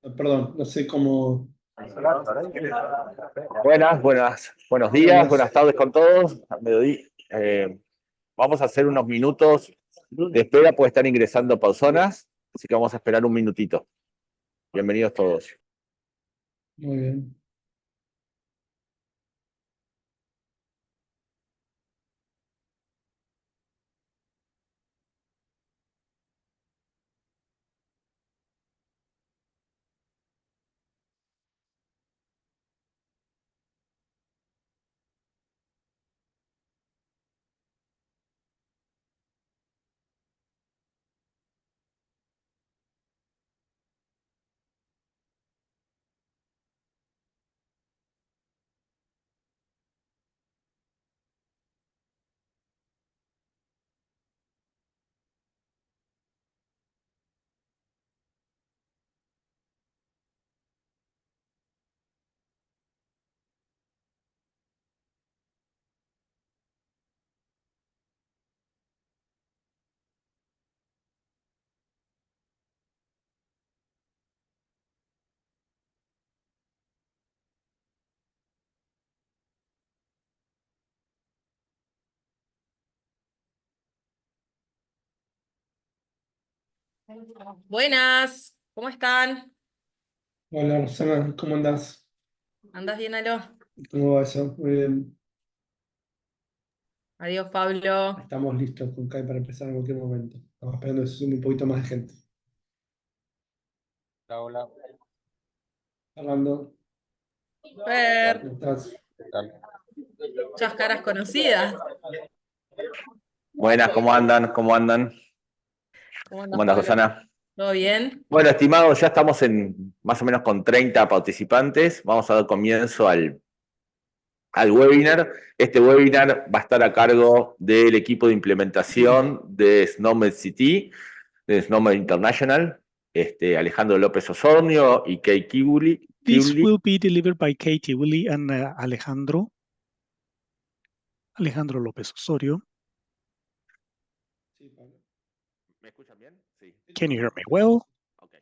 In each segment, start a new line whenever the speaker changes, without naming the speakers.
Perdón, no sé cómo.
Buenos días,
Buenas.
buenas tardes con todos. Al mediodía. Vamos a hacer unos minutos de espera, puede estar ingresando personas, así que vamos a esperar un minutito. Bienvenidos todos.
Muy bien.
Buenas, ¿cómo están?
Hola, Rosana, ¿cómo andás?
¿Andás bien, Aló?
¿Cómo va eso? Muy bien.
Adiós, Pablo.
Estamos listos con Kai para empezar en cualquier momento. Estamos esperando que se sume un poquito más de gente.
Hola, hola.
Fernando,
Fer,
¿cómo estás?
¿Qué tal?
muchas caras conocidas.
Buenas, ¿cómo andan? ¿Cómo andan?
¿Cómo andas,
¿Cómo andas,
Pablo?
Rosana?
¿Todo bien?
Bueno, estimados, ya estamos en más o menos con 30 participantes. Vamos a dar comienzo al webinar. Este webinar va a estar a cargo del equipo de implementación de SNOMED City, de SNOMED International, Alejandro López Osornio y Kay Kibuli.
This will be delivered by Katie Willie and Alejandro López Osorio.
Sí, Pablo.
¿Me escuchan bien? Sí.
Can you hear me well?
Okay.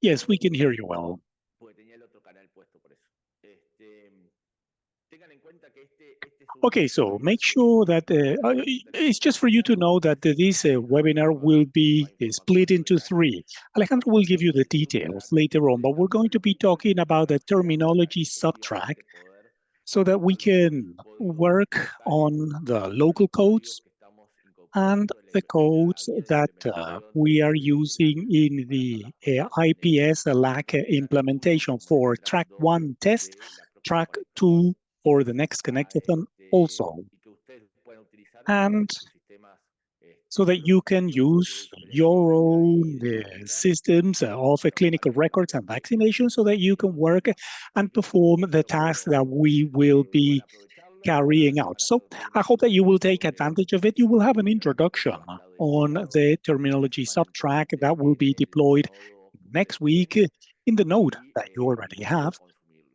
Yes, we can hear you well.
Porque tenía el otro canal puesto por eso. Tengan en cuenta que este es
Okay, so make sure that it's just for you to know that this webinar will be split into three. Alejandro will give you the details later on, but we're going to be talking about the terminology Subtrack so that we can work on the local codes and the codes that we are using in the IPS LAC implementation for track 1 test, track 2 for the next Connectathon also. And so that you can use your own systems of clinical records and vaccination so that you can work and perform the tasks that we will be carrying out. So I hope that you will take advantage of it. You will have an introduction on the terminology Subtrack that will be deployed next week in the node that you already have,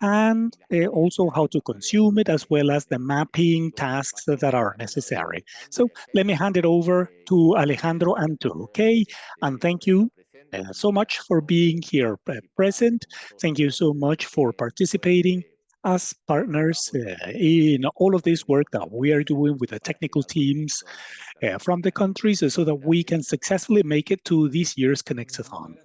and also how to consume it, as well as the mapping tasks that are necessary. So let me hand it over to Alejandro and to Kay, and thank you so much for being here present. Thank you so much for participating as partners in all of this work that we are doing with the technical teams from the countries so that we can successfully make it to this year's Connectathon.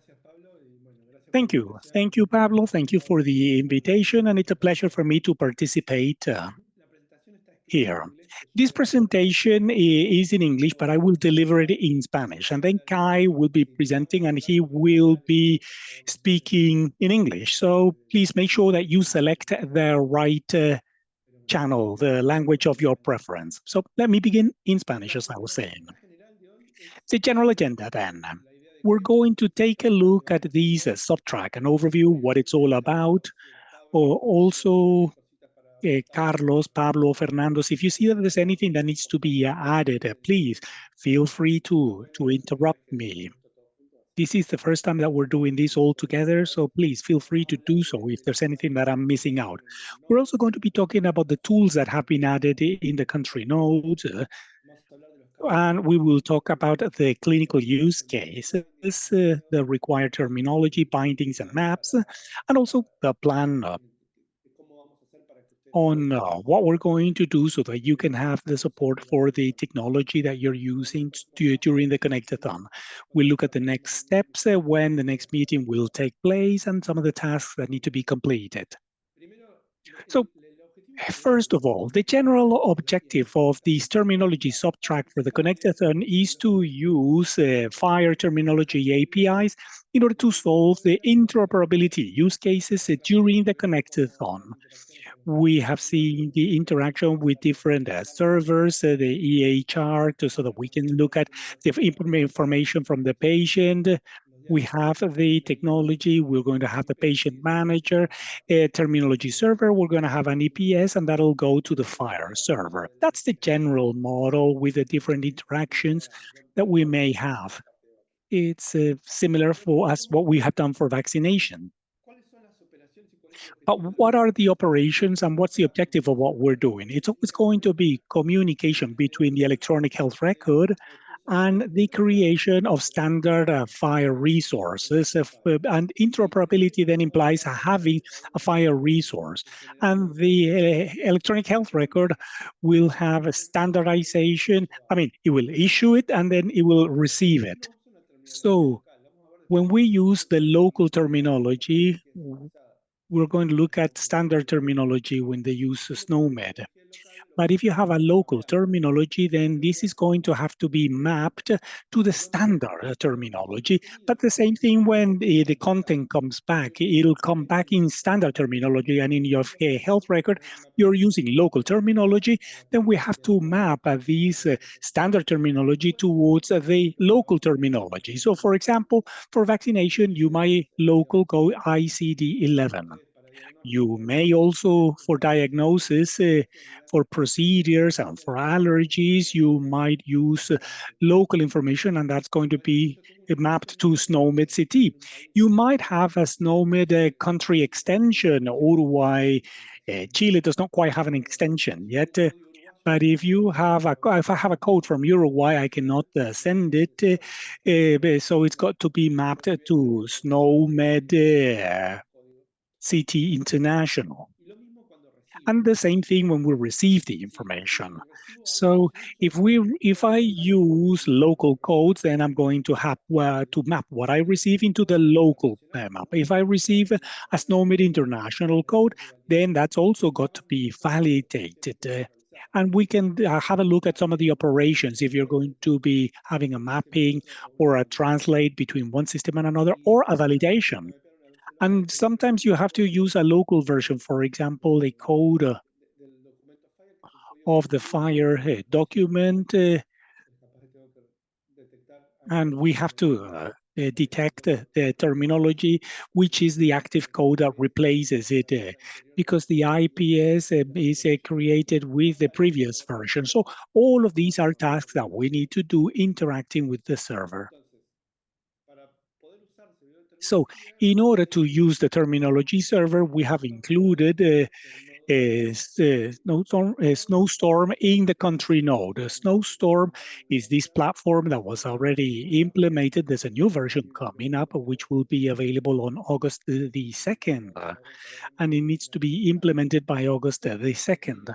Thank you. Thank you, Pablo. Thank you for the invitation, and it's a pleasure for me to participate here. This presentation is in English, but I will deliver it in Spanish, and then Kai will be presenting and he will be speaking in English. So please make sure that you select the right channel, the language of your preference. So let me begin in Spanish, as I was saying. The general agenda then. We're going to take a look at these Subtrack, an overview, what it's all about. Also, Carlos, Pablo, Fernando, if you see that there's anything that needs to be added, please feel free to interrupt me. This is the first time that we're doing this all together, so please feel free to do so if there's anything that I'm missing out. We're also going to be talking about the tools that have been added in the country nodes, And we will talk about the clinical use cases, the required terminology, bindings, and maps, and also the plan on what we're going to do so that you can have the support for the technology that you're using during the Connectathon. We'll look at the next steps, when the next meeting will take place, and some of the tasks that need to be completed. So, first of all, the general objective of this terminology Subtrack for the Connectathon is to use FHIR terminology APIs in order to solve the interoperability use cases during the Connectathon. We have seen the interaction with different servers, the EHR, so that we can look at the information from the patient. We have the technology, we're going to have the patient manager, a terminology server, we're going to have an EPS, and that'll go to the FHIR server. That's the general model with the different interactions that we may have. It's similar for us what we have done for vaccination. But what are the operations and what's the objective of what we're doing? It's always going to be communication between the electronic health record and the creation of standard FHIR resources. And interoperability then implies having a FHIR resource. And the electronic health record will have a standardization. I mean, it will issue it and then it will receive it. So when we use the local terminology, we're going to look at standard terminology when they use SNOMED. But if you have a local terminology, then this is going to have to be mapped to the standard terminology. But the same thing when the content comes back, it'll come back in standard terminology, and in your health record, you're using local terminology, then we have to map this standard terminology towards the local terminology. So for example, for vaccination, you might local go ICD-11. You may also, for diagnosis, for procedures and for allergies, you might use local information, and that's going to be mapped to SNOMED CT. You might have a SNOMED country extension. Uruguay, Chile does not quite have an extension yet. But if I have a code from Uruguay, I cannot send it. So it's got to be mapped to SNOMED CT International. And the same thing when we receive the information. So if I use local codes, then I'm going to have to map what I receive into the local map. If I receive a SNOMED international code, then that's also got to be validated. And we can have a look at some of the operations if you're going to be having a mapping or a translate between one system and another, or a validation. And sometimes you have to use a local version, for example, a code of the FHIR document, and we have to detect the terminology, which is the active code that replaces it, because the IPS is created with the previous version. So all of these are tasks that we need to do interacting with the server. So in order to use the terminology server, we have included a Snowstorm in the country node. A Snowstorm is this platform that was already implemented. There's a new version coming up, which will be available on August the 2nd, and it needs to be implemented by August the 2nd.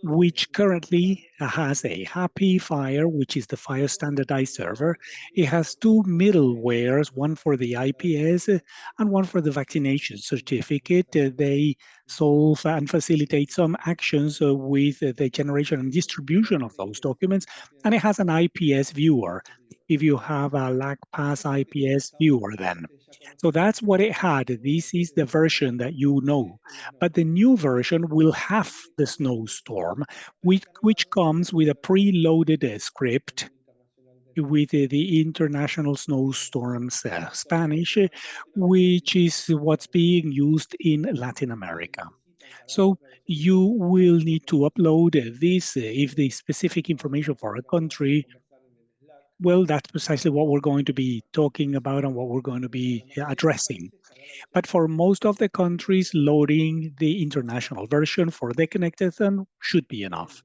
Which currently has a happy FHIR, which is the FHIR standardized server. It has two middlewares, one for the IPS and one for the vaccination certificate. They solve and facilitate some actions with the generation and distribution of those documents. And it has an IPS viewer. If you have a LACPASS IPS viewer then. So that's what it had. This is the version that you know. But the new version will have the Snowstorm, which comes with a preloaded script with the International Snowstorms Spanish, which is what's being used in Latin America. So you will need to upload this if the specific information for a country. Well, that's precisely what we're going to be talking about and what we're going to be addressing. But for most of the countries, loading the international version for the Connectathon should be enough.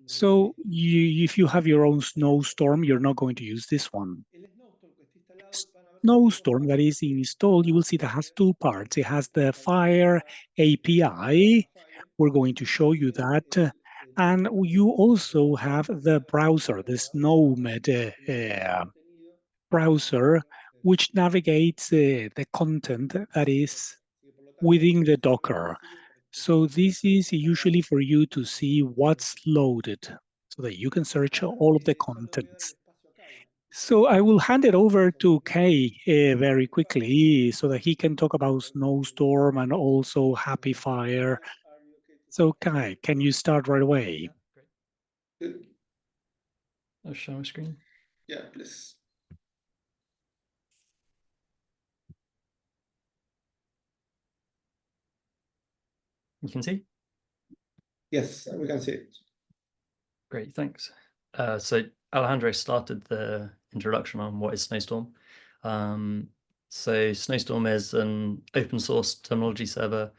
So if you have your own snowstorm, you're not going to use this one. Snowstorm that is installed, you will see that has two parts. It has the Fire API. We're going to show you that. And you also have the browser, the SnowMed browser, which navigates the content that is within the Docker. So this is usually for you to see what's loaded so that you can search all of the contents. So I will hand it over to Kay very quickly so that he can talk about Snowstorm and also Happy Fire. So Kay, can you start right away?
Good.
I'll share my screen.
Yeah, please.
You can see?
Yes, we can see it.
Great, thanks. So Alejandro started the introduction on what is Snowstorm. So Snowstorm is an open source terminology server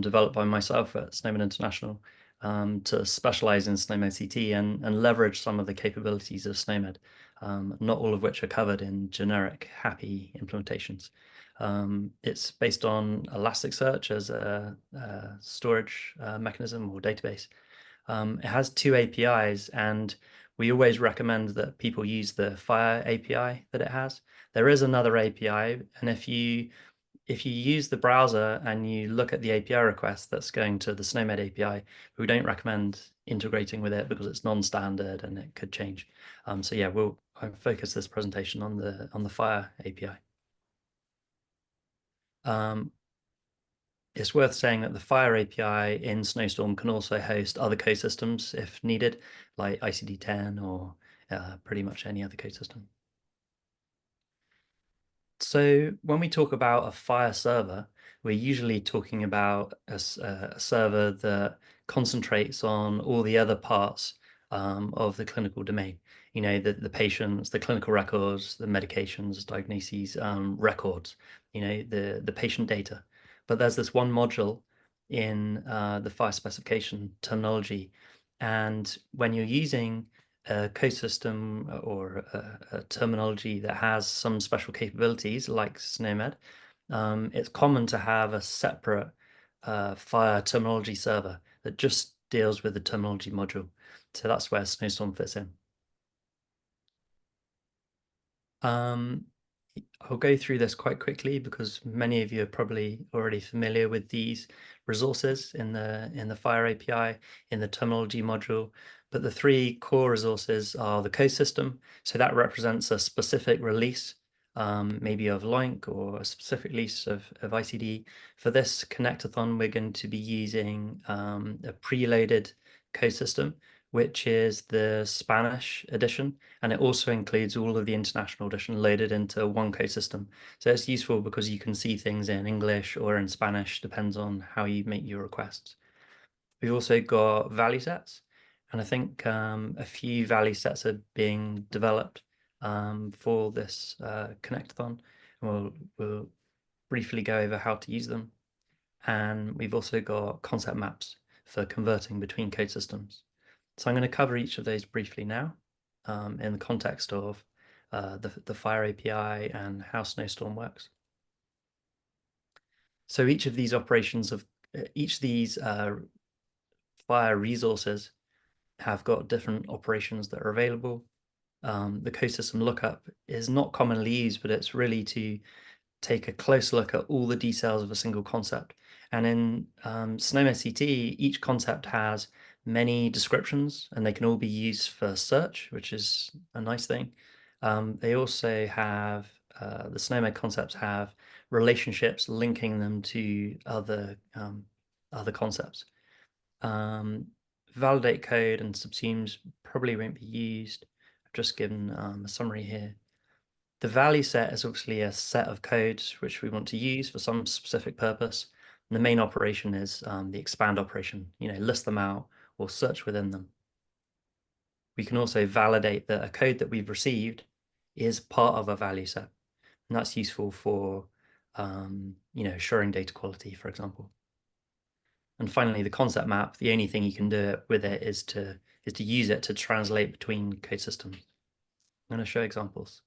developed by myself at Snowmed International to specialize in SNOMED CT and leverage some of the capabilities of SNOMED, not all of which are covered in generic happy implementations. It's based on Elasticsearch as a storage mechanism or database. It has two APIs, and we always recommend that people use the Fire API that it has. There is another API, and if you use the browser and you look at the API request that's going to the SNOMED API, we don't recommend integrating with it because it's non-standard and it could change. So yeah, I'll focus this presentation on the Fire API. It's worth saying that the Fire API in Snowstorm can also host other code systems if needed, like ICD-10 or pretty much any other code system. So when we talk about a Fire server, we're usually talking about a server that concentrates on all the other parts of the clinical domain. You know, the patients, the clinical records, the medications, diagnoses, records, you know, the patient data. But there's this one module in the Fire specification terminology. And when you're using a code system or a terminology that has some special capabilities like SNOMED, it's common to have a separate Fire terminology server that just deals with the terminology module. So that's where Snowstorm fits in. I'll go through this quite quickly because many of you are probably already familiar with these resources in the Fire API, in the terminology module. But the three core resources are the code system. So that represents a specific release, maybe of LOINC or a specific release of ICD. For this Connectathon, we're going to be using a preloaded code system, which is the Spanish edition, and it also includes all of the international edition loaded into one code system. So it's useful because you can see things in English or in Spanish, depends on how you make your requests. We've also got value sets, and I think a few value sets are being developed for this Connectathon, and we'll briefly go over how to use them. And we've also got concept maps for converting between code systems. So I'm going to cover each of those briefly now in the context of the Fire API and how Snowstorm works. So each of these operations each of these Fire resources have got different operations that are available. The code system lookup is not commonly used, but it's really to take a close look at all the details of a single concept. And in SNOMED CT, each concept has many descriptions, and they can all be used for search, which is a nice thing. They also have, the SNOMED concepts have relationships linking them to other concepts. Validate code and subsumes probably won't be used. I've just given a summary here. The value set is obviously a set of codes which we want to use for some specific purpose. And the main operation is the expand operation, you know, list them out or search within them. We can also validate that a code that we've received is part of a value set. And that's useful for, you know, assuring data quality, for example. And finally, the concept map, the only thing you can do with it is to use it to translate between code systems. I'm going to show examples.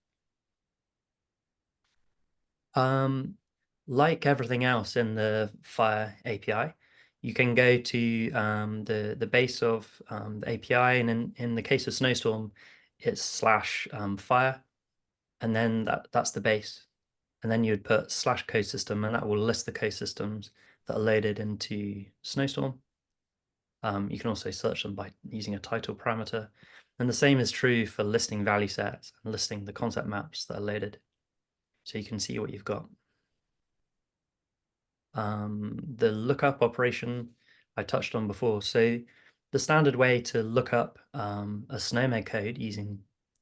Like everything else in the Fire API, you can go to the base of the API, and in the case of Snowstorm, it's /fire, and then that's the base. And then you would put /code system, and that will list the code systems that are loaded into Snowstorm. You can also search them by using a title parameter. And the same is true for listing value sets and listing the concept maps that are loaded. So you can see what you've got. The lookup operation I touched on before. So the standard way to look up a SNOMED code using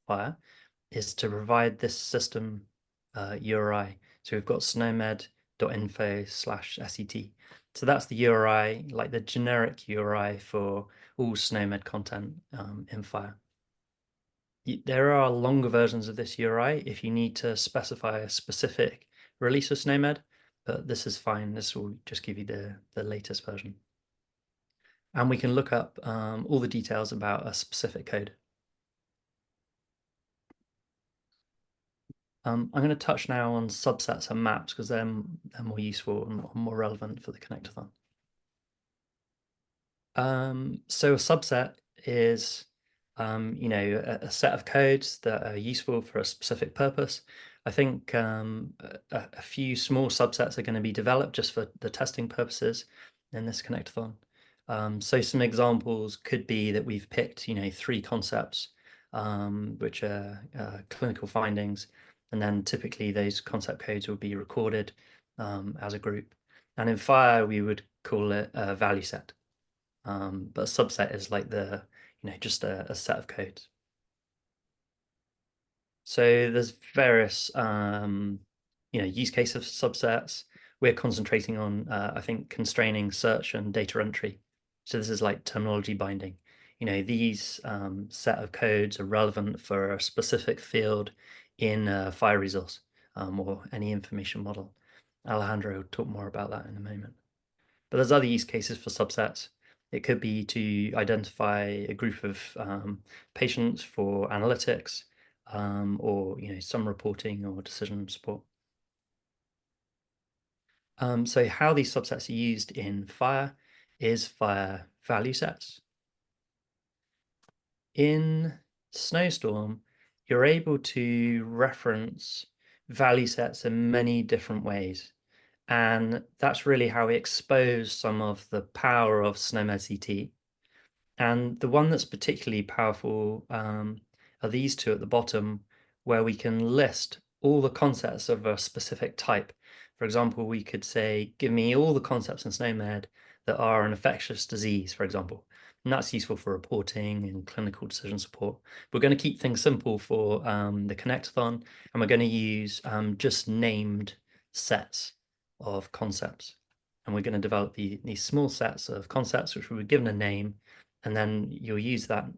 Fire is to provide this system URI. So we've got snowmed.info/set. So that's the URI, like the generic URI for all SNOMED content in Fire. There are longer versions of this URI if you need to specify a specific release of SNOMED, but this is fine. This will just give you the latest version. And we can look up all the details about a specific code. I'm going to touch now on subsets and maps because they're more useful and more relevant for the Connectathon. So a subset is a set of codes that are useful for a specific purpose. I think a few small subsets are going to be developed just for the testing purposes in this Connectathon. So some examples could be that we've picked 3 concepts which are clinical findings, and then typically those concept codes will be recorded as a group. And in Fire we would call it a value set. But a subset is like just a set of codes. So there's various use cases of subsets. We're concentrating on I think constraining search and data entry. So this is like terminology binding. These set of codes are relevant for a specific field in a Fire resource or any information model. Alejandro will talk more about that in a moment. But there's other use cases for subsets. It could be to identify a group of patients for analytics or some reporting or decision support. So how these subsets are used in Fire is via value sets. In Snowstorm, you're able to reference value sets in many different ways. And that's really how we expose some of the power of SNOMED-CT. And the one that's particularly powerful are these two at the bottom, where we can list all the concepts of a specific type. For example, we could say, give me all the concepts in SNOMED that are an infectious disease, for example. And that's useful for reporting and clinical decision support. We're going to keep things simple for the Connectathon, and we're going to use just named sets of concepts. And we're going to develop these small sets of concepts which we were given a name, and then you'll use the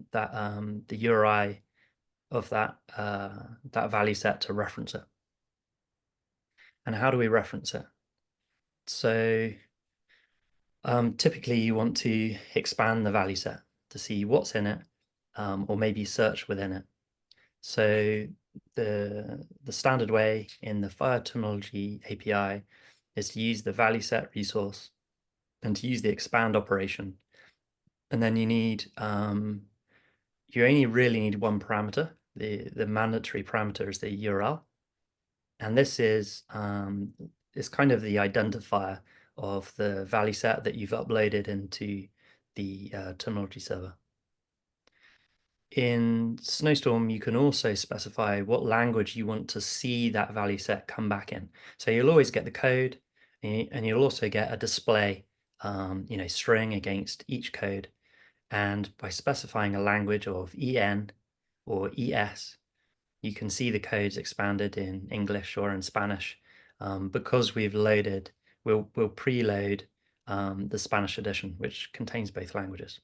URI of that value set to reference it. And how do we reference it? So typically you want to expand the value set to see what's in it, or maybe search within it. So the standard way in the Fire Terminology API is to use the value set resource and to use the expand operation. And then you need you only really need one parameter. The mandatory parameter is the URL, and this is kind of the identifier of the value set that you've uploaded into the terminology server. In Snowstorm, you can also specify what language you want to see that value set come back in. So you'll always get the code, and you'll also get a display string against each code. And by specifying a language of EN or ES, you can see the codes expanded in English or in Spanish. Because we've loaded, we'll preload the Spanish edition, which contains both languages.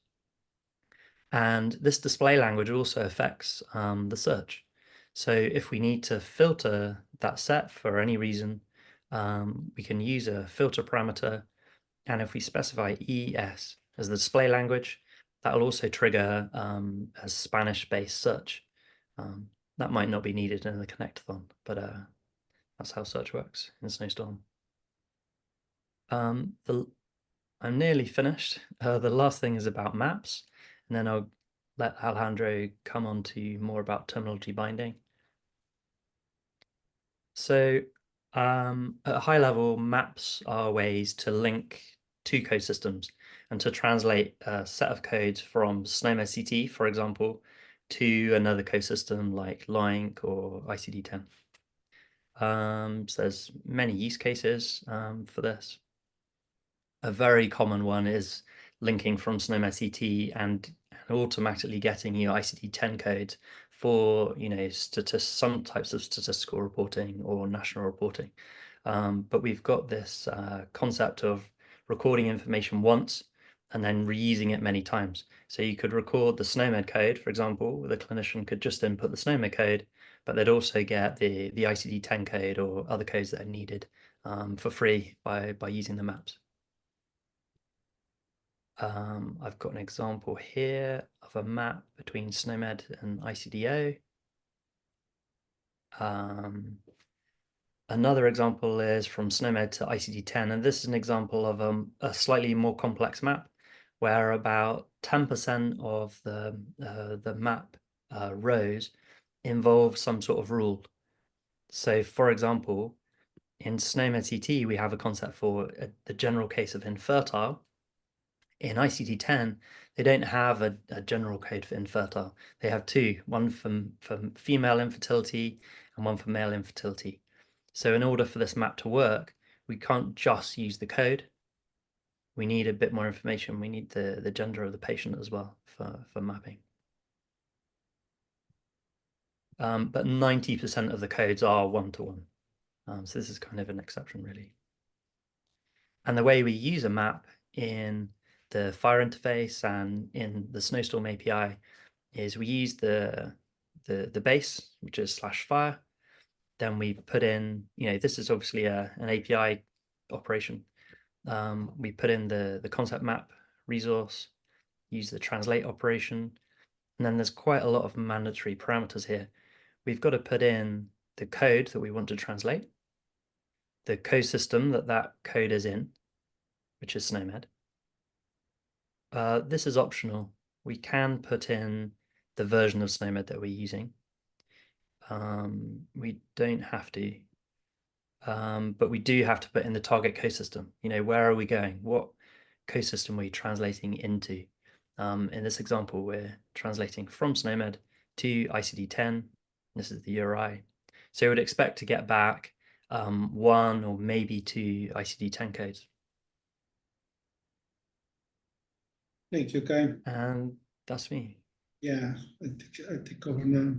And this display language also affects the search. So if we need to filter that set for any reason, we can use a filter parameter And if we specify ES as the display language, that will also trigger a Spanish-based search. That might not be needed in the Connectathon, but that's how search works in Snowstorm. I'm nearly finished. The last thing is about maps, and then I'll let Alejandro come on to more about terminology binding. So at a high level, maps are ways to link two code systems and to translate a set of codes from SNOMED CT, for example, to another code system like LACPASS or ICD-10. So there's many use cases for this. A very common one is linking from SNOMED CT and automatically getting your ICD-10 codes for, you know, some types of statistical reporting or national reporting. But we've got this concept of recording information once and then reusing it many times. So you could record the SNOMED code, for example, the clinician could just input the SNOMED code, but they'd also get the ICD-10 code or other codes that are needed for free by using the maps. I've got an example here of a map between SNOMED and ICDO. Another example is from SNOMED to ICD-10, and this is an example of a slightly more complex map where about 10% of the map rows involve some sort of rule. So for example, in SNOMED CT, we have a concept for the general case of infertile. In ICD-10, they don't have a general code for infertile. They have two, one for female infertility and one for male infertility. So in order for this map to work, we can't just use the code. We need a bit more information. We need the gender of the patient as well for mapping. But 90% of the codes are one-to-one. So this is kind of an exception, really. And the way we use a map in the Fire interface and in the Snowstorm API is we use the base, which is /fire. Then we put in, you know, this is obviously an API operation. We put in the concept map resource, use the translate operation, and then there's quite a lot of mandatory parameters here. We've got to put in the code that we want to translate, the code system that code is in, which is SNOMED. This is optional. We can put in the version of SNOMED that we're using. We don't have to, but we do have to put in the target code system. You know, where are we going? What code system are we translating into? In this example, we're translating from SNOMED to ICD-10. This is the URI. So we'd expect to get back one or maybe two ICD-10 codes.
Thank you, Kai.
And that's me.
Yeah, I take over now.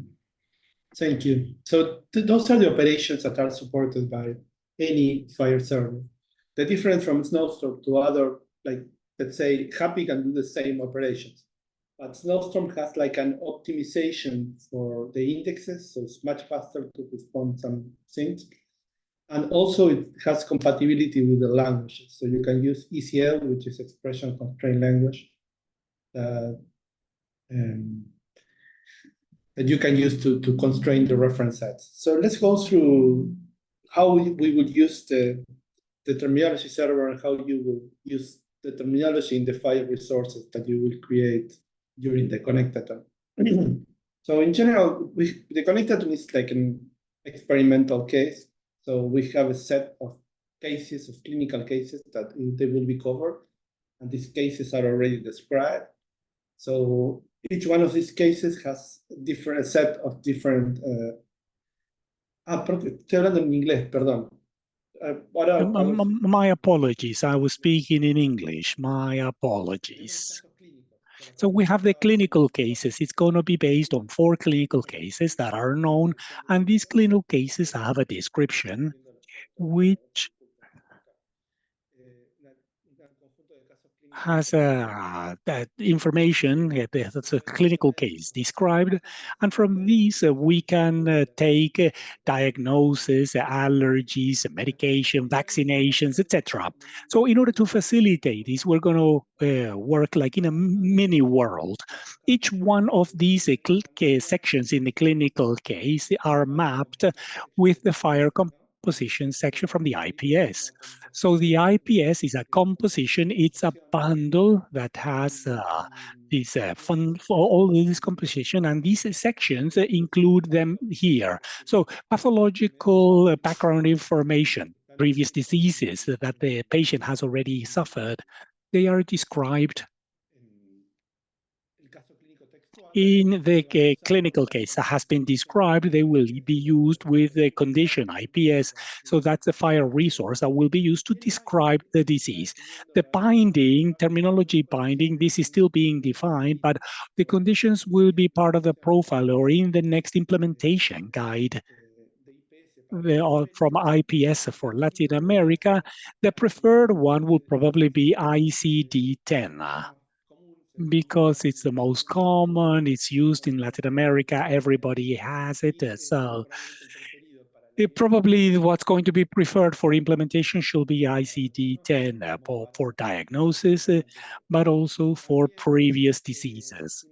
Thank you. So those are the operations that are supported by any Fire server. The difference from Snowstorm to other, like, let's say, Happy can do the same operations, but Snowstorm has like an optimization for the indexes, so it's much faster to respond some things. And also it has compatibility with the languages. So you can use ECL, which is expression constrained language, that you can use to constrain the reference sets. So let's go through how we would use the terminology server and how you will use the terminology in the Fire resources that you will create during the Connectathon. So in general, the Connectathon is like an experimental case. So we have a set of cases, of clinical cases that they will be covered. And these cases are already described. So each one of these cases has a set of different... estoy hablando en inglés, perdón.
My apologies, I was speaking in English. My apologies. So we have the clinical cases. It's going to be based on 4 clinical cases that are known, and these clinical cases have a description, which has that information, that's a clinical case described, and from these we can take diagnosis, allergies, medication, vaccinations, etc. So in order to facilitate this, we're going to work like in a mini world. Each one of these sections in the clinical case are mapped with the fire composition section from the IPS. So the IPS is a composition, it's a bundle that has this fun for all this composition, and these sections include them here. So pathological background information, previous diseases that the patient has already suffered, they are described in the clinical case that has been described. They will be used with the condition IPS. So that's the fire resource that will be used to describe the disease. The binding, terminology binding, this is still being defined, but the conditions will be part of the profile or in the next implementation guide. From IPS for Latin America, the preferred one will probably be ICD-10. Because it's the most common, it's used in Latin America, everybody has it. So probably what's going to be preferred for implementation should be ICD-10 for diagnosis, but also for previous diseases.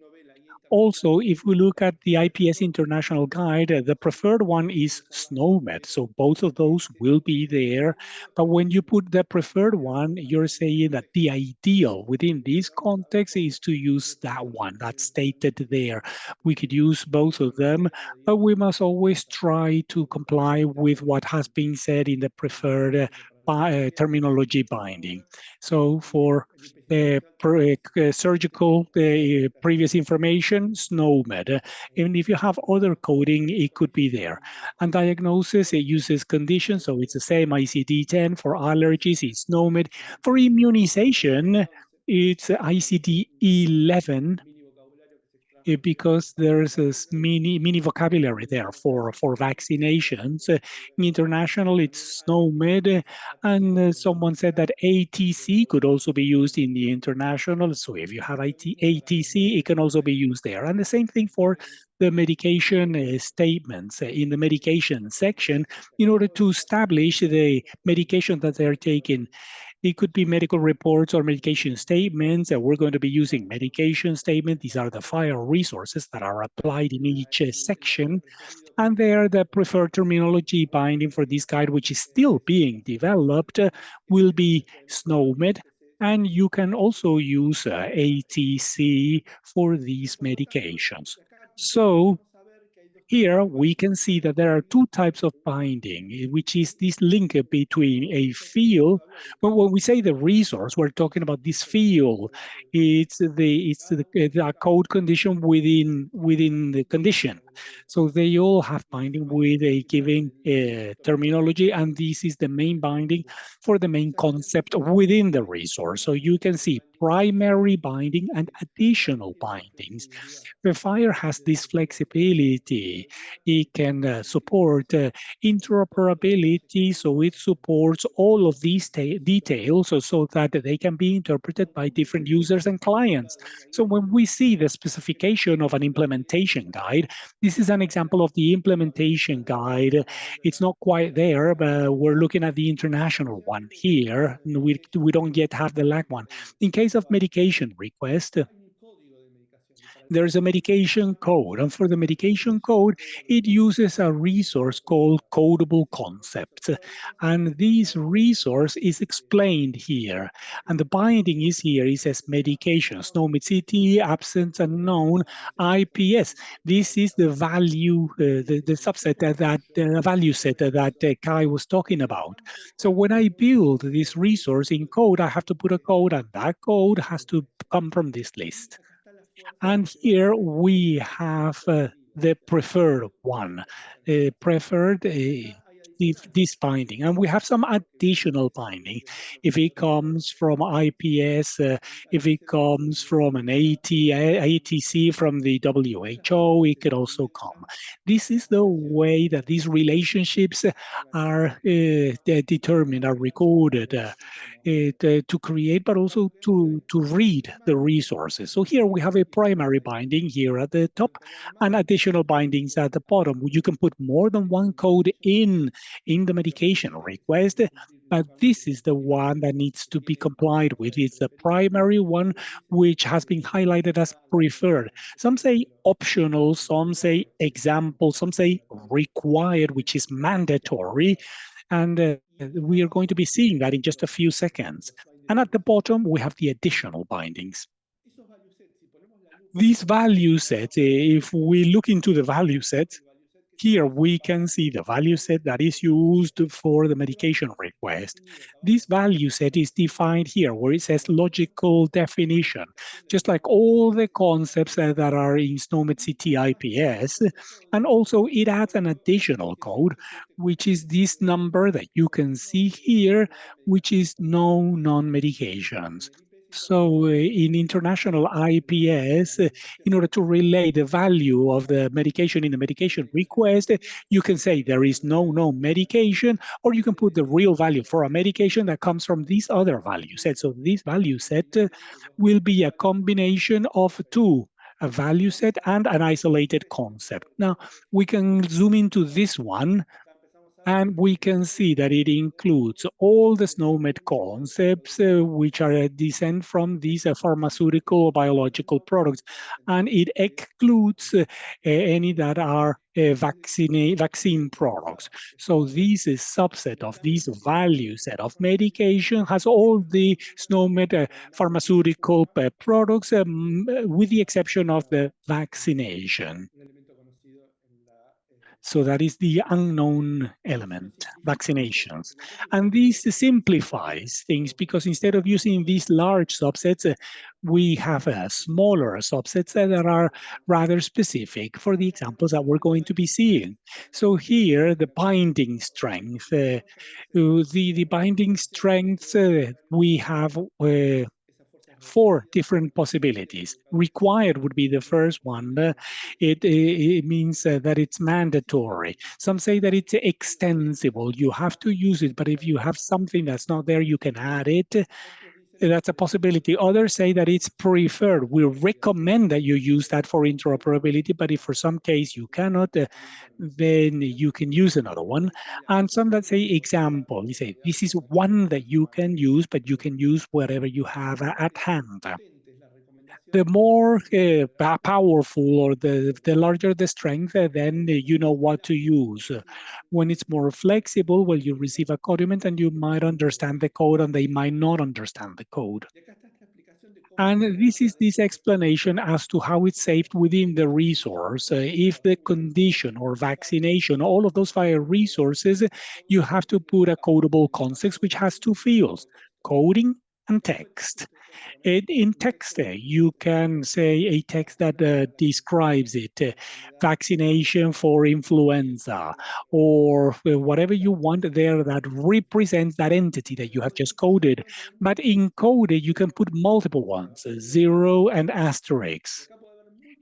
Also, if we look at the IPS International Guide, the preferred one is SNOMED. So both of those will be there. But when you put the preferred one, you're saying that the ideal within this context is to use that one that's stated there. We could use both of them, but we must always try to comply with what has been said in the preferred terminology binding. So for surgical previous information, SNOMED. And if you have other coding, it could be there. And diagnosis, it uses conditions, so it's the same ICD-10. For allergies, it's SNOMED. For immunization, it's ICD-11. Because there's this mini vocabulary there for vaccinations. In international, it's SNOMED, and someone said that ATC could also be used in the international. So if you have ATC, it can also be used there. And the same thing for the medication statements in the medication section. In order to establish the medication that they're taking, it could be medical reports or medication statements. We're going to be using medication statement. These are the fire resources that are applied in each section. And they are the preferred terminology binding for this guide, which is still being developed, will be SNOMED. And you can also use ATC for these medications. So here we can see that there are two types of binding, which is this link between a field. But when we say the resource, we're talking about this field. It's the code condition within the condition. So they all have binding with a given terminology, and this is the main binding for the main concept within the resource. So you can see primary binding and additional bindings. The fire has this flexibility. It can support interoperability, so it supports all of these details so that they can be interpreted by different users and clients. So when we see the specification of an implementation guide, this is an example of the implementation guide. It's not quite there, but we're looking at the international one here. We don't yet have the LAC one. In case of medication request, there's a medication code, and for the medication code, it uses a resource called codable concepts. And this resource is explained here. And the binding is here. It says medications, nomicity, absence, unknown, IPS. This is the value, the subset that value set that Kai was talking about. So when I build this resource in code, I have to put a code, and that code has to come from this list. And here we have the preferred one. Preferred this binding. And we have some additional binding. If it comes from IPS, if it comes from an ATC from the WHO, it could also come. This is the way that these relationships are determined, are recorded to create, but also to read the resources. So here we have a primary binding here at the top and additional bindings at the bottom. You can put more than one code in the medication request, but this is the one that needs to be complied with. It's the primary one, which has been highlighted as preferred. Some say optional, some say example, some say required, which is mandatory. And we are going to be seeing that in just a few seconds. And at the bottom, we have the additional bindings. These value sets, if we look into the value sets, here we can see the value set that is used for the medication request. This value set is defined here where it says logical definition, just like all the concepts that are in SNOMED CT IPS. And also it adds an additional code, which is this number that you can see here, which is no non-medications. So in international IPS, in order to relay the value of the medication in the medication request, you can say there is no medication, or you can put the real value for a medication that comes from this other value set. So this value set will be a combination of two, a value set and an isolated concept. Now, we can zoom into this one, and we can see that it includes all the SNOMED concepts, which are descend from these pharmaceutical biological products. And it excludes any that are vaccine products. So this is subset of this value set of medication has all the SNOMED pharmaceutical products, with the exception of the vaccination. So that is the unknown element, vaccinations. And this simplifies things because instead of using these large subsets, we have smaller subsets that are rather specific for the examples that we're going to be seeing. So here, the binding strength, the binding strengths, we have 4 different possibilities. Required would be the first one. It means that it's mandatory. Some say that it's extensible. You have to use it, but if you have something that's not there, you can add it. That's a possibility. Others say that it's preferred. We recommend that you use that for interoperability, but if for some case you cannot, then you can use another one. And some that say example, they say this is one that you can use, but you can use whatever you have at hand. The more powerful or the larger the strength, then you know what to use. When it's more flexible, well, you receive a document and you might understand the code and they might not understand the code. And this is this explanation as to how it's saved within the resource. If the condition or vaccination, all of those 5 resources, you have to put a codable context, which has 2 fields, coding and text. In text, you can say a text that describes it, vaccination for influenza, or whatever you want there that represents that entity that you have just coded. But in coded, you can put multiple ones, 0 and asterisk.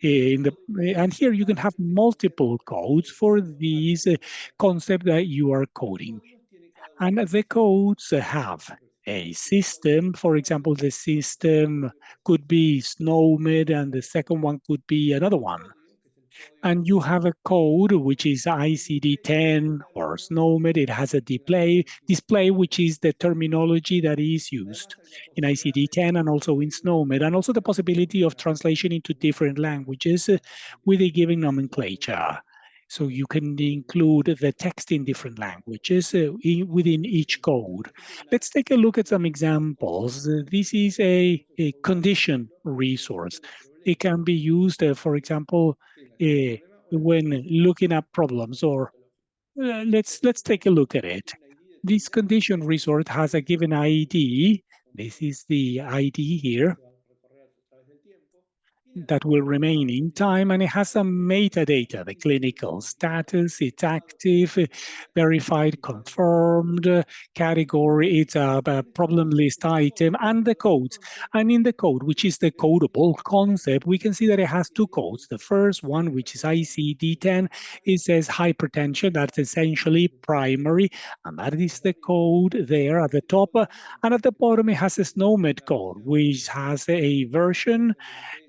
And here you can have multiple codes for these concept that you are coding. And the codes have a system. For example, the system could be SNOMED and the second one could be another one. And you have a code which is ICD-10 or SNOMED. It has a display, which is the terminology that is used in ICD-10 and also in SNOMED, and also the possibility of translation into different languages with a given nomenclature. So you can include the text in different languages within each code. Let's take a look at some examples. This is a condition resource. It can be used, for example, when looking at problems, or let's take a look at it. This condition resource has a given ID. This is the ID here. that will remain in time, and it has some metadata, the clinical status, it's active, verified, confirmed, category, it's a problem list item, and the codes. And in the code, which is the codable concept, we can see that it has two codes. The first one, which is ICD-10, it says hypertension, that's essentially primary, and that is the code there at the top. And at the bottom, it has a SNOMED code, which has a version.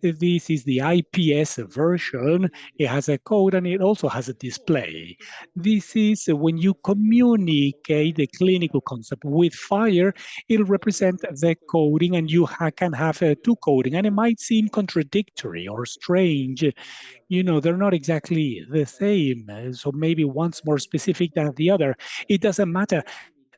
This is the IPS version. It has a code and it also has a display. This is when you communicate the clinical concept with FHIR, it'll represent the coding, and you can have two coding, and it might seem contradictory or strange. You know, they're not exactly the same. So maybe one's more specific than the other. It doesn't matter.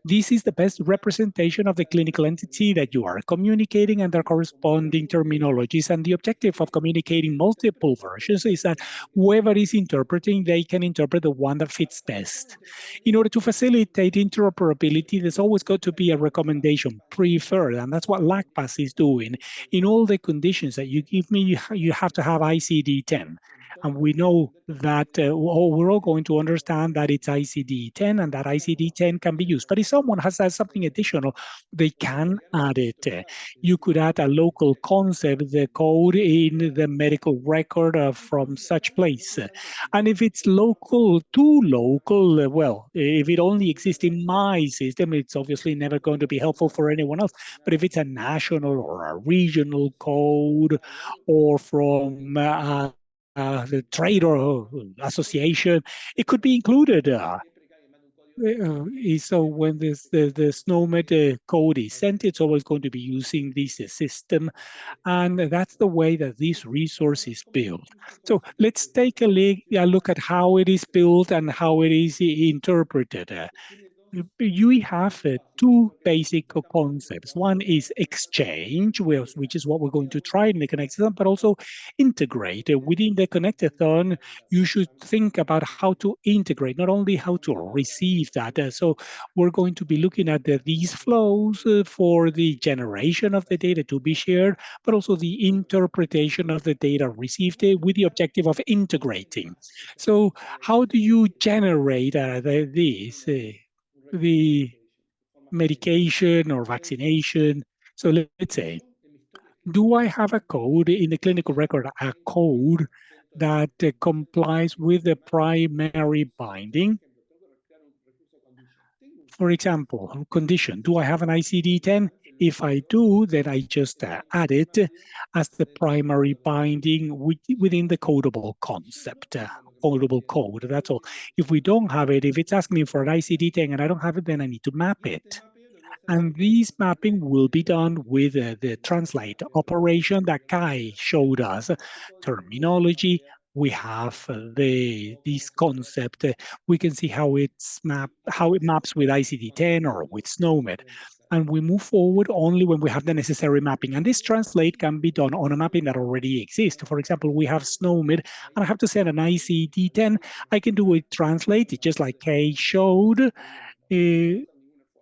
This is the best representation of the clinical entity that you are communicating and their corresponding terminologies. And the objective of communicating multiple versions is that whoever is interpreting, they can interpret the one that fits best. In order to facilitate interoperability, there's always got to be a recommendation preferred, and that's what LACPASS is doing. In all the conditions that you give me, you have to have ICD-10. And we know that we're all going to understand that it's ICD-10 and that ICD-10 can be used. But if someone has something additional, they can add it. You could add a local concept, the code in the medical record from such place. And if it's local, too local, well, if it only exists in my system, it's obviously never going to be helpful for anyone else. But if it's a national or a regional code or from the trade or association, it could be included. So when the SNOMED code is sent, it's always going to be using this system. And that's the way that this resource is built. So let's take a look at how it is built and how it is interpreted. You have two basic concepts. One is exchange, which is what we're going to try in the Connectathon, but also integrate. Within the Connectathon, you should think about how to integrate, not only how to receive that. So we're going to be looking at these flows for the generation of the data to be shared, but also the interpretation of the data received with the objective of integrating. So how do you generate this? The medication or vaccination. So let's say, do I have a code in the clinical record, a code that complies with the primary binding? For example, condition, do I have an ICD-10? If I do, then I just add it as the primary binding within the codable concept, codable code, that's all. If we don't have it, if it's asking me for an ICD-10 and I don't have it, then I need to map it. And this mapping will be done with the translate operation that Kai showed us. Terminology, we have this concept. We can see how it maps with ICD-10 or with SNOMED. And we move forward only when we have the necessary mapping. And this translate can be done on a mapping that already exists. For example, we have SNOMED, and I have to send an ICD-10. I can do it translate, just like Kay showed. And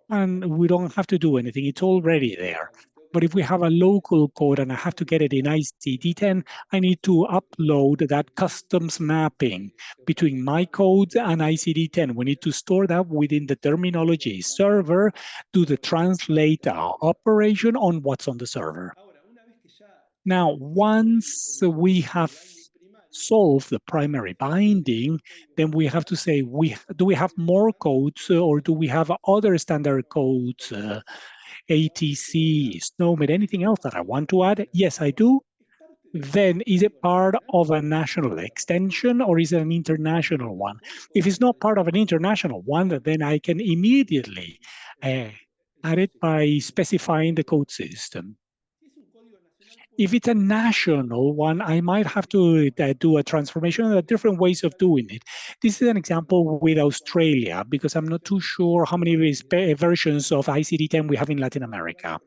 we don't have to do anything. It's already there. But if we have a local code and I have to get it in ICD-10, I need to upload that customs mapping between my codes and ICD-10. We need to store that within the terminology server, do the translate operation on what's on the server. Now, once we have solve the primary binding, then we have to say, do we have more codes or do we have other standard codes, ATC, SNOMED, anything else that I want to add? Yes, I do. Then is it part of a national extension or is it an international one? If it's not part of an international one, then I can immediately add it by specifying the code system. If it's a national one, I might have to do a transformation. There are different ways of doing it. This is an example with Australia, because I'm not too sure how many versions of ICD-10 we have in Latin America.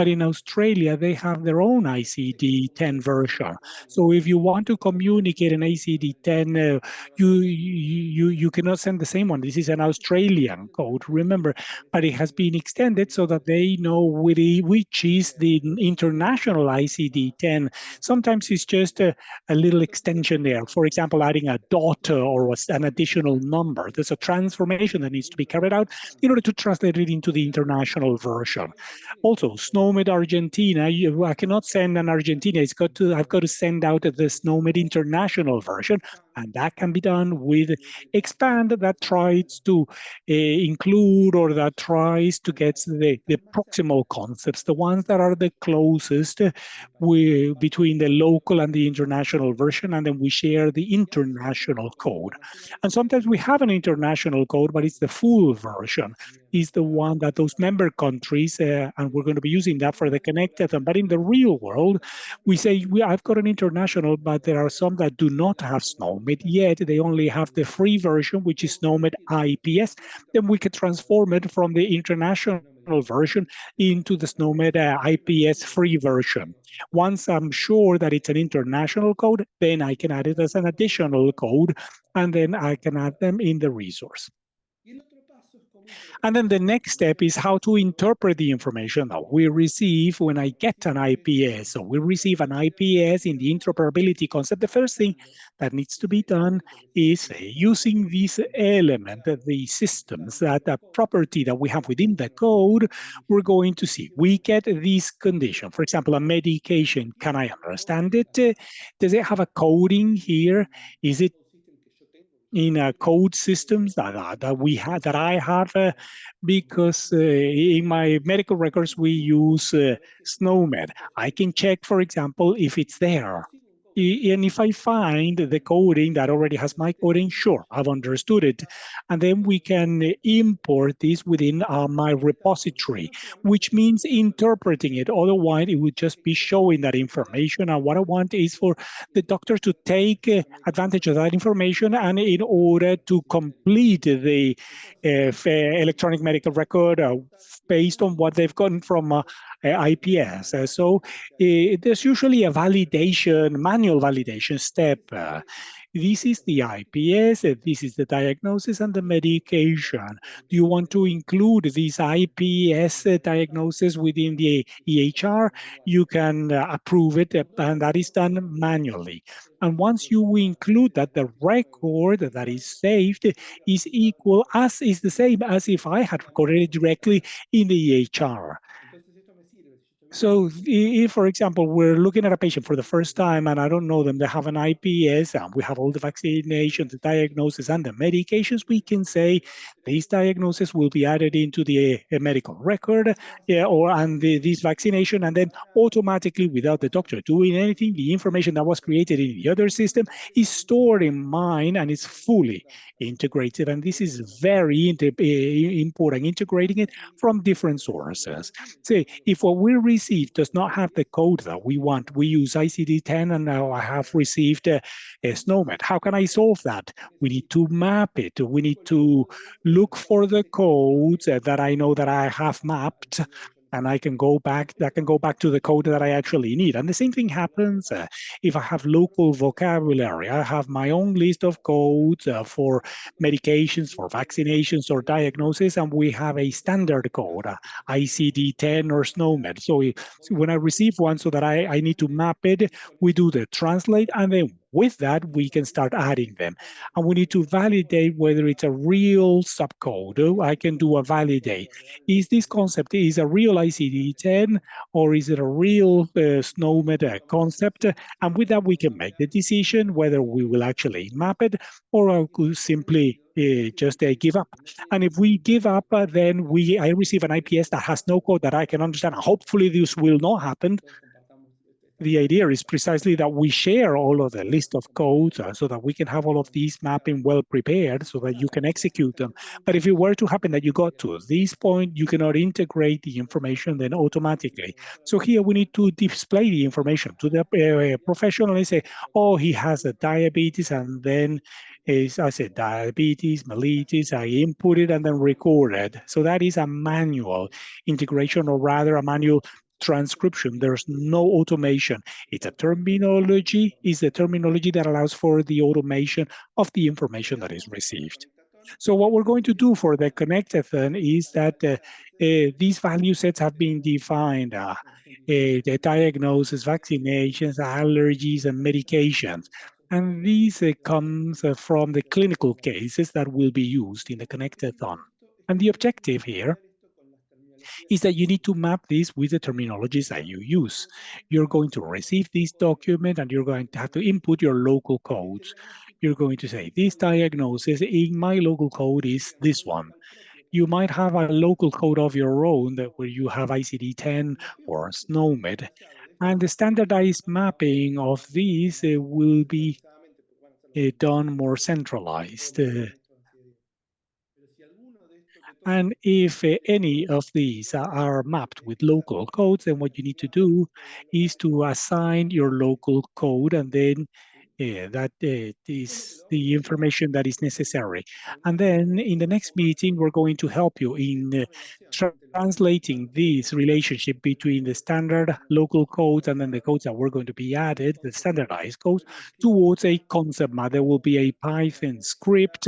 but in Australia, they have their own ICD-10 version. So if you want to communicate an ICD-10, you cannot send the same one. This is an Australian code, remember, but it has been extended so that they know which is the international ICD-10. Sometimes it's just a little extension there. For example, adding a dot or an additional number. There's a transformation that needs to be carried out in order to translate it into the international version. Also, SNOMED Argentina, I cannot send an Argentina. I've got to send out the SNOMED international version, and that can be done with expand that tries to include or that tries to get the proximal concepts, the ones that are the closest between the local and the international version, and then we share the international code. And sometimes we have an international code, but it's the full version. Is the one that those member countries, and we're going to be using that for the Connectathon. But in the real world, we say, I've got an international, but there are some that do not have SNOMED yet. They only have the free version, which is SNOMED IPS. Then we can transform it from the international version into the SNOMED IPS free version. Once I'm sure that it's an international code, then I can add it as an additional code, and then I can add them in the resource. And then the next step is how to interpret the information that we receive when I get an IPS. So we receive an IPS in the interoperability concept. The first thing that needs to be done is using this element, the systems, that property that we have within the code, we're going to see. We get this condition. For example, a medication. Can I understand it? Does it have a coding here? Is it in code systems that I have, because in my medical records we use SNOMED. I can check, for example, if it's there. And if I find the coding that already has my coding, sure, I've understood it. And then we can import this within my repository, which means interpreting it. Otherwise, it would just be showing that information. And what I want is for the doctor to take advantage of that information, and in order to complete the electronic medical record based on what they've gotten from IPS. So there's usually a manual validation step. This is the IPS, this is the diagnosis and the medication. Do you want to include these IPS diagnosis within the EHR? You can approve it, and that is done manually. And once you include that, the record that is saved is the same as if I had recorded it directly in the EHR. So if, for example, we're looking at a patient for the first time and I don't know them, they have an IPS and we have all the vaccinations, the diagnosis and the medications, we can say these diagnoses will be added into the medical record, this vaccination, and then automatically, without the doctor doing anything, the information that was created in the other system is stored in mine and is fully integrated. And this is very important, integrating it from different sources. Say, if what we receive does not have the code that we want, we use ICD-10 and now I have received a SNOMED. How can I solve that? We need to map it. We need to look for the codes that I know that I have mapped, and I can go back to the code that I actually need. And the same thing happens if I have local vocabulary. I have my own list of codes for medications, for vaccinations or diagnosis, and we have a standard code, ICD-10 or SNOMED. So when I receive one so that I need to map it, we do the translate, and then with that, we can start adding them. And we need to validate whether it's a real subcode. I can do a validate. Is this concept is a real ICD-10 or is it a real SNOMED concept? And with that, we can make the decision whether we will actually map it or I could simply just give up. And if we give up, then I receive an IPS that has no code that I can understand. Hopefully, this will not happen. The idea is precisely that we share all of the list of codes so that we can have all of these mapping well prepared so that you can execute them. But if it were to happen that you got to this point, you cannot integrate the information then automatically. So here we need to display the information to the professional and say, oh, he has a diabetes, and then Is, I said, diabetes, mellitus, I input it and then record it. So that is a manual integration, or rather a manual transcription. There's no automation. It's a terminology, is the terminology that allows for the automation of the information that is received. So what we're going to do for the Connectathon is that these value sets have been defined, the diagnosis, vaccinations, allergies, and medications. And these comes from the clinical cases that will be used in the Connectathon. And the objective here is that you need to map this with the terminologies that you use. You're going to receive this document and you're going to have to input your local codes. You're going to say, this diagnosis in my local code is this one. You might have a local code of your own that where you have ICD-10 or SNOMED, and the standardized mapping of these will be done more centralized. And if any of these are mapped with local codes, then what you need to do is to assign your local code, and then that is the information that is necessary. And then in the next meeting, we're going to help you in translating this relationship between the standard local codes and then the codes that were going to be added, the standardized codes, towards a concept map. There will be a Python script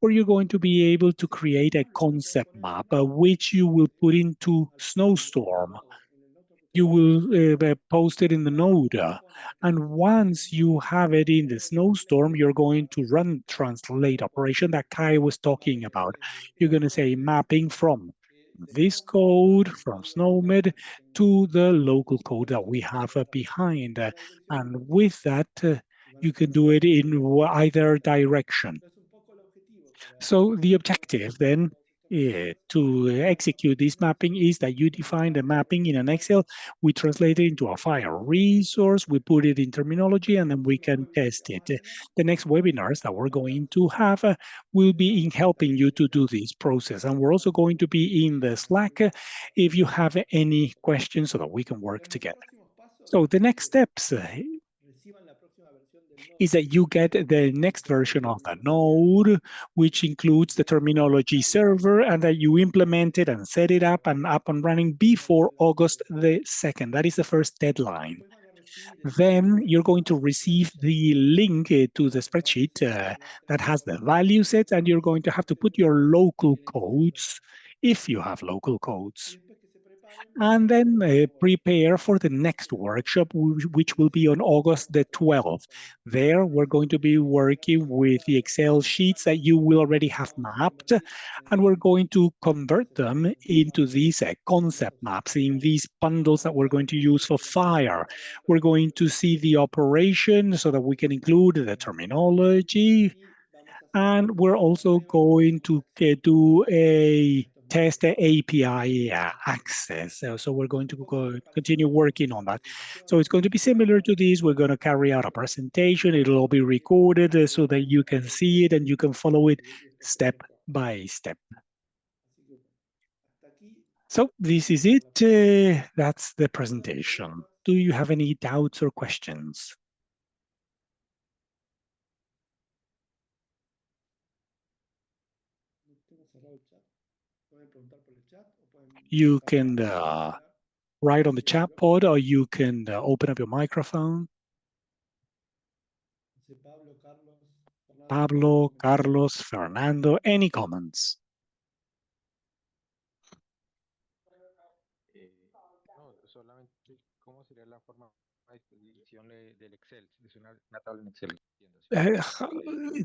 where you're going to be able to create a concept map, which you will put into Snowstorm. You will post it in the node. And once you have it in the Snowstorm, you're going to run translate operation that Kai was talking about. You're going to say mapping from this code from SNOMED to the local code that we have behind. And with that, you can do it in either direction. So the objective then to execute this mapping is that you define the mapping in an Excel, we translate it into a file resource, we put it in terminology, and then we can test it. The next webinars that we're going to have will be in helping you to do this process. And we're also going to be in the Slack if you have any questions so that we can work together. So the next steps is that you get the next version of the node, which includes the terminology server, and that you implement it and set it up and running before August the 2nd. That is the first deadline. Then you're going to receive the link to the spreadsheet that has the value sets, and you're going to have to put your local codes, if you have local codes. And then prepare for the next workshop, which will be on August the 12th. There, we're going to be working with the Excel sheets that you will already have mapped, and we're going to convert them into these concept maps, in these bundles that we're going to use for FHIR. We're going to see the operation so that we can include the terminology, and we're also going to do a test API access. So we're going to continue working on that. So it's going to be similar to this. We're going to carry out a presentation. It'll all be recorded so that you can see it and you can follow it step by step. So this is it. That's the presentation. Do you have any doubts or questions? You can write on the chat pod, or you can open up your microphone. Pablo, Carlos, Fernando, any comments?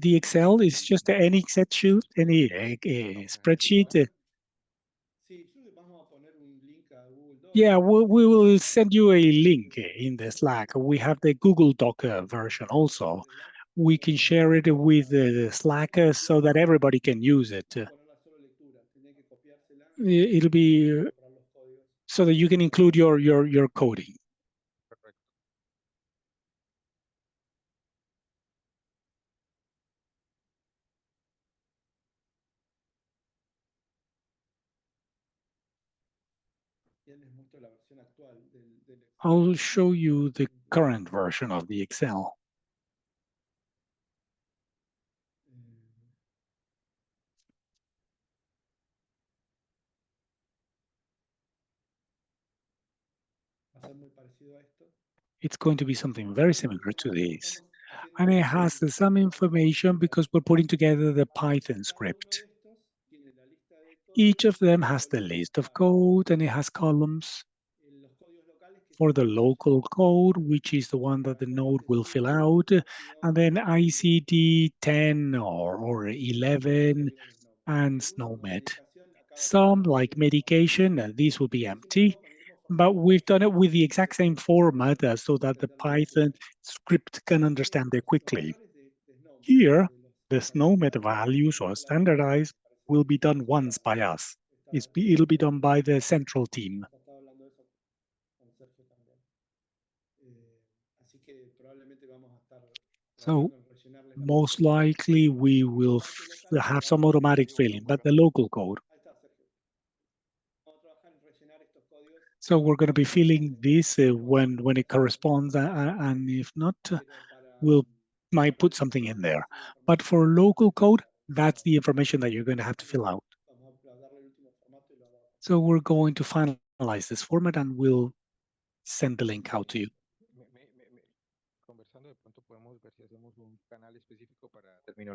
The Excel is just any Excel sheet, any spreadsheet. Yeah, we will send you a link in the Slack. We have the Google Doc version also. We can share it with the Slack so that everybody can use it. It'll be so that you can include your coding. I'll show you the current version of the Excel. It's going to be something very similar to this. And it has some information because we're putting together the Python script. Each of them has the list of code and it has columns for the local code, which is the one that the node will fill out, and then ICD 10 or 11 and SNOMED. Some, like medication, these will be empty, but we've done it with the exact same format so that the Python script can understand it quickly. Here, the SNOMED values or standardized will be done once by us. It'll be done by the central team. So most likely we will have some automatic filling, but the local code. So we're going to be filling this when it corresponds, and if not, we'll might put something in there. But for local code, that's the information that you're going to have to fill out. So we're going to finalize this format and we'll send the link out to you.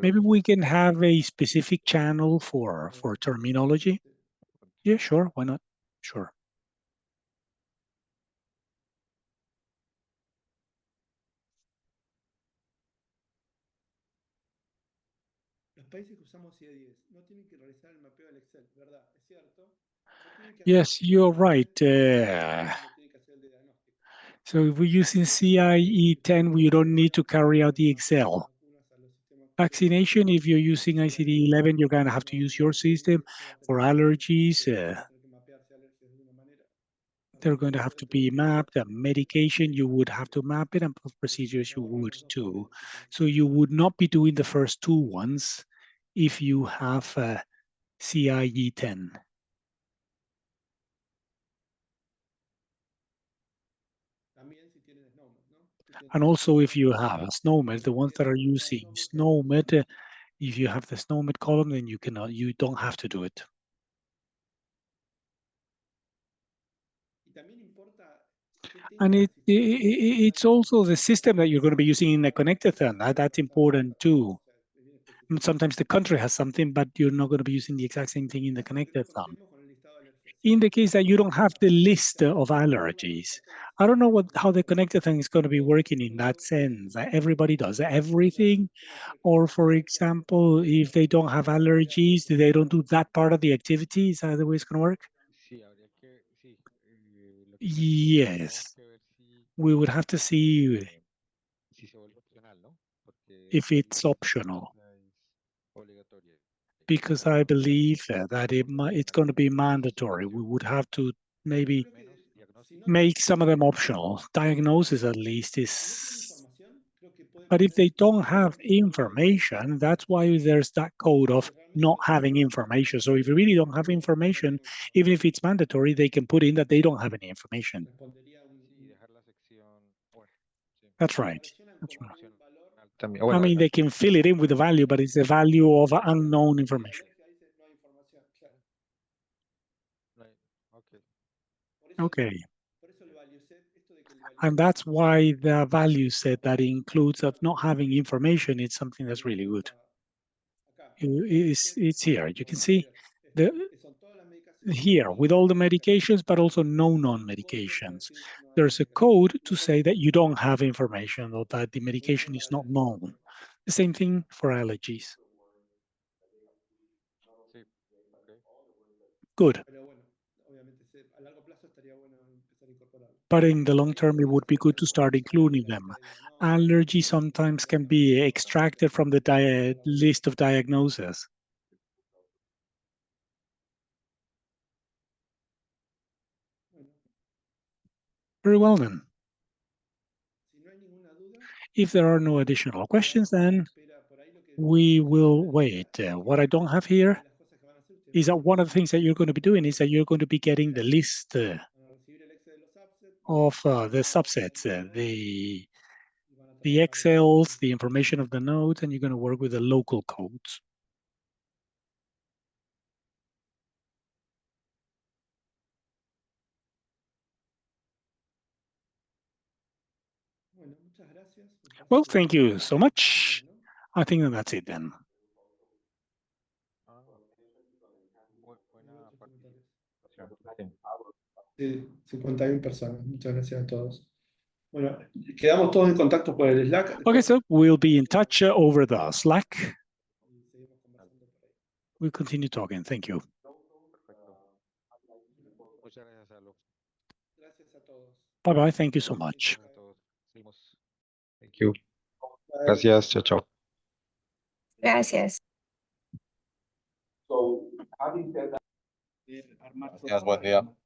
Maybe we can have a specific channel for terminology. Yeah, sure. Why not? Sure. Yes, you're right. So if we're using CIE 10, we don't need to carry out the Excel. Vaccination, if you're using ICD 11, you're going to have to use your system. For allergies, they're going to have to be mapped. Medication, you would have to map it, and procedures you would too. So you would not be doing the first two ones if you have CIE 10. And also if you have a SNOMED, the ones that are using SNOMED, if you have the SNOMED column, then you don't have to do it. And it's also the system that you're going to be using in the Connectathon. That's important too. Sometimes the country has something, but you're not going to be using the exact same thing in the Connectathon. In the case that you don't have the list of allergies, I don't know how the Connectathon is going to be working in that sense. Everybody does everything. Or for example, if they don't have allergies, they don't do that part of the activity. Is that the way it's going to work? Yes. We would have to see if it's optional, because I believe that it's going to be mandatory. We would have to maybe make some of them optional. Diagnosis at least is, but if they don't have information, that's why there's that code of not having information. So if you really don't have information, even if it's mandatory, they can put in that they don't have any information. That's right. That's right. I mean, they can fill it in with the value, but it's the value of unknown information. Okay. And that's why the value set that includes of not having information is something that's really good. It's here. You can see here with all the medications, but also no non-medications. There's a code to say that you don't have information or that the medication is not known. The same thing for allergies. Good. But in the long term, it would be good to start including them. Allergy sometimes can be extracted from the list of diagnoses. Very well then. If there are no additional questions, then we will wait. What I don't have here is that one of the things that you're going to be doing is that you're going to be getting the list of the subsets, the Excels, the information of the nodes, and you're going to work with the local codes. Well, thank you so much. I think that that's it then.
Sí, 51 personas. Muchas gracias a todos. Bueno, quedamos todos en contacto por el Slack.
Okay, so we'll be in touch over the Slack. We'll continue talking. Thank you.
Gracias a todos.
Bye-bye. Thank you so much.
Thank you. Gracias. Chao, chao.
Gracias.
Gracias, buen día.